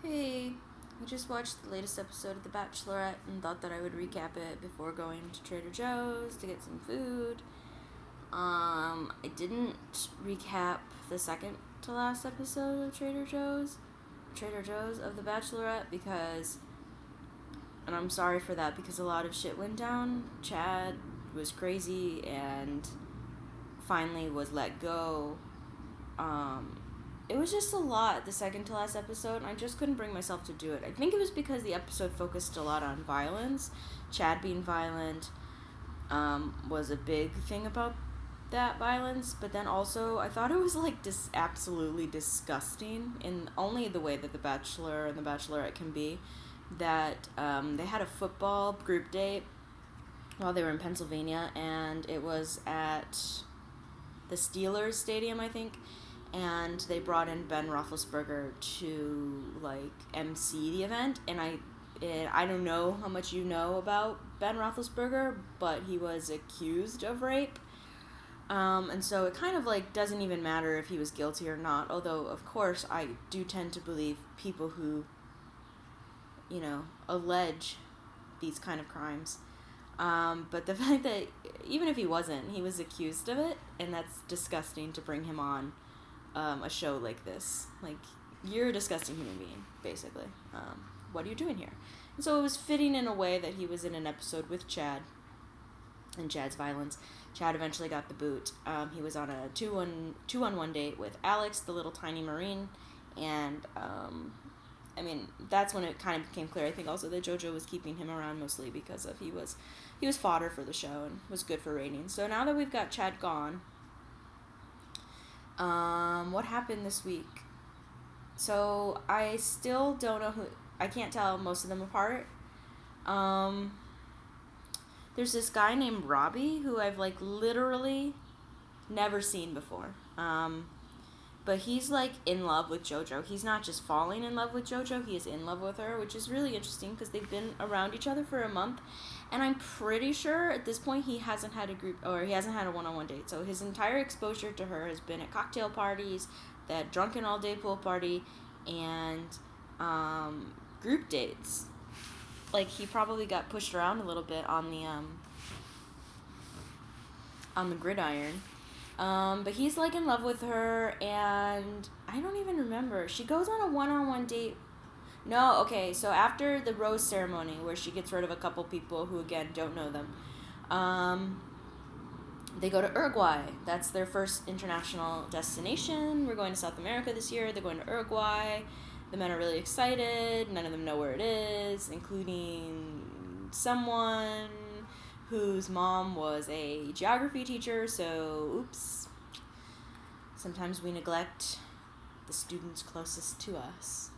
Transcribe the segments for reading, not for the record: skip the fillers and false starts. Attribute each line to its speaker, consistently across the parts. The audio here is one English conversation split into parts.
Speaker 1: Hey, I just watched the latest episode of The Bachelorette and thought that I would recap it before going to Trader Joe's to get some food. I didn't recap the second to last episode of Trader Joe's of The Bachelorette because, and I'm sorry for that because a lot of shit went down. Chad was crazy and finally was let go. It was just a lot, the second to last episode, and I just couldn't bring myself to do it. I think it was because the episode focused a lot on violence. Chad being violent was a big thing about that violence, but then also I thought it was like absolutely disgusting in only the way that The Bachelor and The Bachelorette can be. That they had a football group date while they were in Pennsylvania, and it was at the Steelers Stadium, I think, and they brought in Ben Roethlisberger to like MC the event. And I don't know how much you know about Ben Roethlisberger, but he was accused of rape. And so it kind of like doesn't even matter if he was guilty or not. Although of course I do tend to believe people who, allege these kind of crimes. But the fact that even if he wasn't, he was accused of it, and that's disgusting to bring him on a show like this. Like, you're a disgusting human being, basically. What are you doing here? And so it was fitting in a way that he was in an episode with Chad and Chad's violence. Chad eventually got the boot. He was on a two-on-one date with Alex, the little tiny Marine, and that's when it kind of became clear. I think also that JoJo was keeping him around mostly because of he was fodder for the show and was good for ratings. So now that we've got Chad gone, what happened this week? So I still don't know I can't tell most of them apart. There's this guy named Robbie who I've like literally never seen before. But he's like in love with JoJo. He's not just falling in love with JoJo, he is in love with her, which is really interesting because they've been around each other for a month. And I'm pretty sure at this point he hasn't had a one-on-one date. So his entire exposure to her has been at cocktail parties, that drunken all-day pool party, and group dates. Like, he probably got pushed around a little bit on the gridiron. But he's like in love with her, and I don't even remember. She goes on a one-on-one date. No, okay, so after the rose ceremony where she gets rid of a couple people who, again, don't know them, they go to Uruguay. That's their first international destination. We're going to South America this year. They're going to Uruguay. The men are really excited. None of them know where it is, including someone whose mom was a geography teacher, so oops. Sometimes we neglect the students closest to us.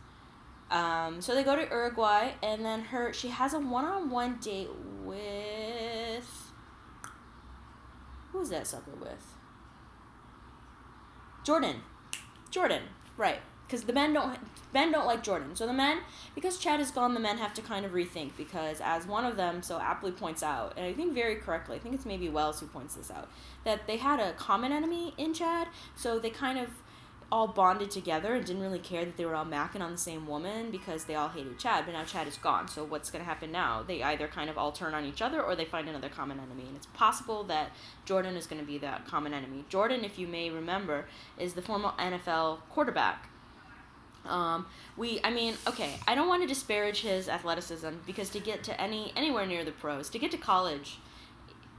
Speaker 1: So they go to Uruguay, and then she has a one-on-one date with... Who is that sucker with? Jordan, right. Because the men don't like Jordan. So the men, because Chad is gone, the men have to kind of rethink, because as one of them so aptly points out, and I think very correctly, I think it's maybe Wells who points this out, that they had a common enemy in Chad, so they kind of all bonded together and didn't really care that they were all macking on the same woman because they all hated Chad, but now Chad is gone. So what's going to happen now? They either kind of all turn on each other or they find another common enemy, and it's possible that Jordan is going to be that common enemy. Jordan, if you may remember, is the former NFL quarterback. I don't want to disparage his athleticism, because to get to anywhere near the pros, to get to college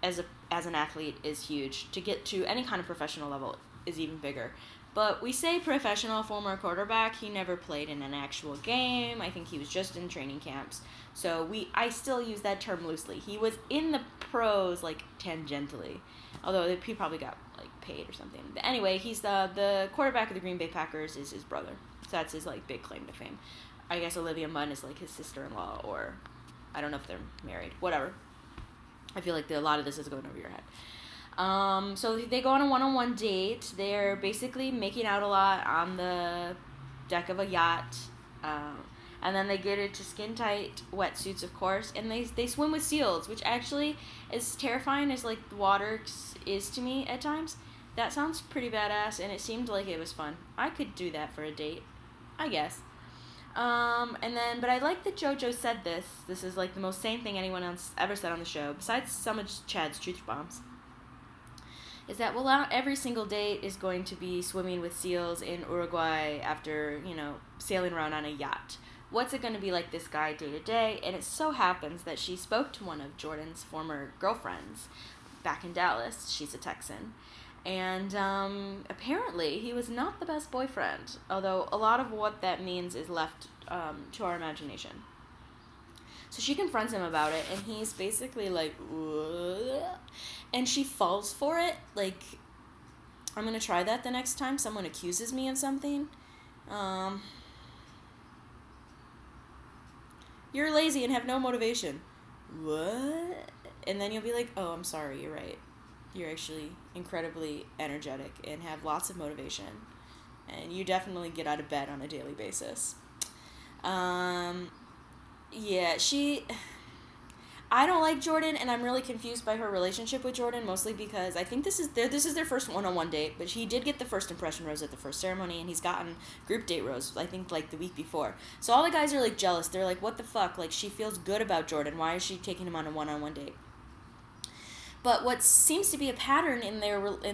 Speaker 1: as an athlete is huge. To get to any kind of professional level is even bigger. But we say professional former quarterback, he never played in an actual game. I think he was just in training camps. So I still use that term loosely. He was in the pros like tangentially, although he probably got like paid or something. But anyway, he's the quarterback of the Green Bay Packers is his brother. So that's his like big claim to fame. I guess Olivia Munn is like his sister-in-law, or I don't know if they're married. Whatever. I feel like a lot of this is going over your head. So they go on a one-on-one date. They're basically making out a lot on the deck of a yacht. And then they get into skin-tight wetsuits, of course. And they swim with seals, which actually is terrifying as like the water is to me at times. That sounds pretty badass, and it seemed like it was fun. I could do that for a date, I guess. But I like that JoJo said this. This is like the most sane thing anyone else ever said on the show, besides some of Chad's truth bombs. Is that, well, not every single date is going to be swimming with seals in Uruguay after, sailing around on a yacht. What's it going to be like this guy day to day? And it so happens that she spoke to one of Jordan's former girlfriends back in Dallas. She's a Texan. And apparently he was not the best boyfriend, although a lot of what that means is left to our imagination. So she confronts him about it, and he's basically like, ugh. And she falls for it. Like, I'm going to try that the next time someone accuses me of something. You're lazy and have no motivation. What? And then you'll be like, oh, I'm sorry, you're right. You're actually incredibly energetic and have lots of motivation. And you definitely get out of bed on a daily basis. I don't like Jordan, and I'm really confused by her relationship with Jordan, mostly because I think this is their first one-on-one date, but he did get the first impression rose at the first ceremony, and he's gotten group date rose, I think, like, the week before. So all the guys are, like, jealous. They're like, what the fuck? Like, she feels good about Jordan. Why is she taking him on a one-on-one date? But what seems to be a pattern in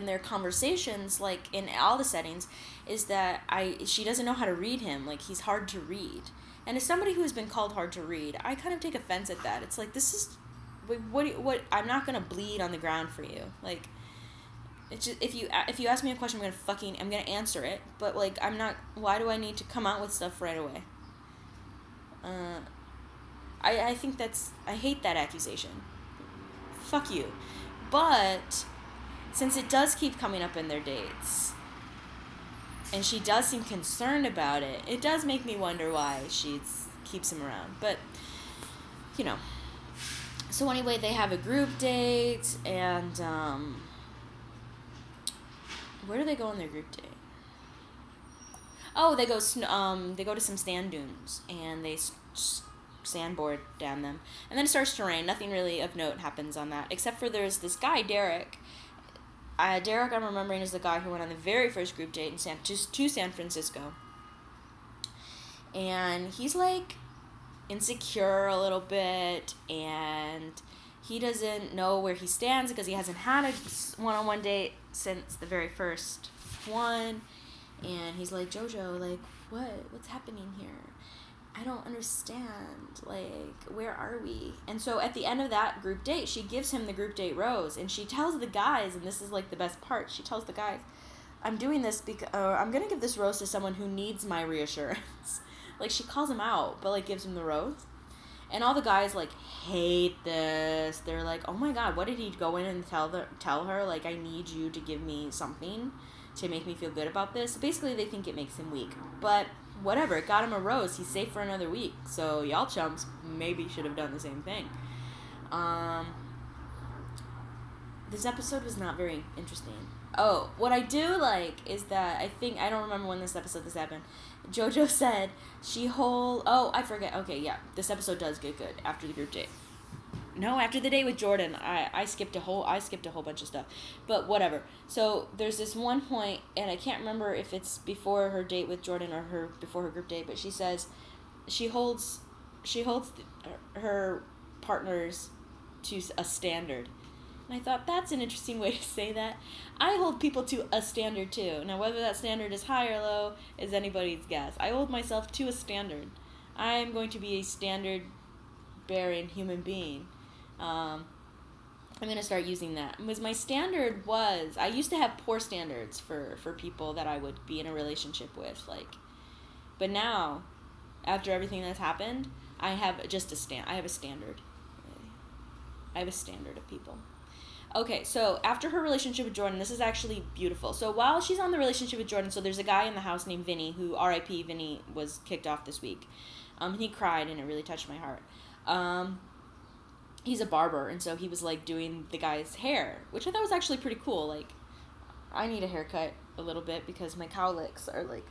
Speaker 1: their conversations, like, in all the settings, is that she doesn't know how to read him. Like, he's hard to read. And as somebody who has been called hard to read, I kind of take offense at that. It's like, this is, what, I'm not going to bleed on the ground for you. Like, it's just, if you ask me a question, I'm going to answer it. But, like, I'm not, why do I need to come out with stuff right away? I think I hate that accusation. Fuck you. But, since it does keep coming up in their dates, and she does seem concerned about it, it does make me wonder why she keeps him around. But, So anyway, they have a group date, and, where do they go on their group date? Oh, they go to some sand dunes, and they sandboard down them. And then it starts to rain. Nothing really of note happens on that, except for there's this guy, Derek. Derek, I'm remembering, is the guy who went on the very first group date to San Francisco. And he's, like, insecure a little bit, and he doesn't know where he stands because he hasn't had a one-on-one date since the very first one. And he's like, JoJo, like, what's happening here? I don't understand, like, where are we? And so at the end of that group date, she gives him the group date rose, and she tells the guys, and this is, like, the best part, she tells the guys, I'm doing this because, I'm going to give this rose to someone who needs my reassurance. Like, she calls him out, but, like, gives him the rose. And all the guys, like, hate this. They're like, oh my god, what did he go in and tell her? Like, I need you to give me something to make me feel good about this. Basically, they think it makes him weak. But whatever, it got him a rose. He's safe for another week. So y'all chumps maybe should have done the same thing. This episode was not very interesting. Oh, what I do like is that I don't remember when this happened. JoJo said I forget. Okay, yeah, this episode does get good after the group date. No, after the date with Jordan, I skipped a whole bunch of stuff, but whatever. So there's this one point, and I can't remember if it's before her date with Jordan or before her group date, but she says she holds her partners to a standard. And I thought, that's an interesting way to say that. I hold people to a standard too. Now, whether that standard is high or low is anybody's guess. I hold myself to a standard. I am going to be a standard-bearing human being. I'm going to start using that. Because my standard was, I used to have poor standards for people that I would be in a relationship with. But now, after everything that's happened, I have a standard. I have a standard of people. Okay, so after her relationship with Jordan, this is actually beautiful. So while she's on the relationship with Jordan, so there's a guy in the house named Vinny, who, R.I.P. Vinny, was kicked off this week. He cried, and it really touched my heart. He's a barber, and so he was, like, doing the guy's hair, which I thought was actually pretty cool. Like, I need a haircut a little bit because my cowlicks are, like,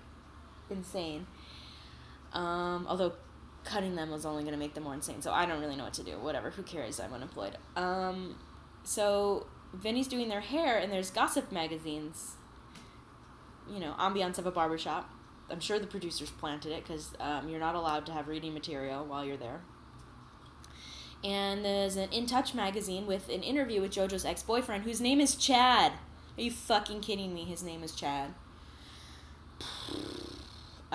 Speaker 1: insane. Although cutting them was only going to make them more insane, so I don't really know what to do. Whatever, who cares? I'm unemployed. So Vinny's doing their hair, and there's gossip magazines, ambiance of a barbershop, I'm sure the producers planted it because you're not allowed to have reading material while you're there. And there's an In Touch magazine with an interview with JoJo's ex-boyfriend, whose name is Chad. Are you fucking kidding me? His name is Chad.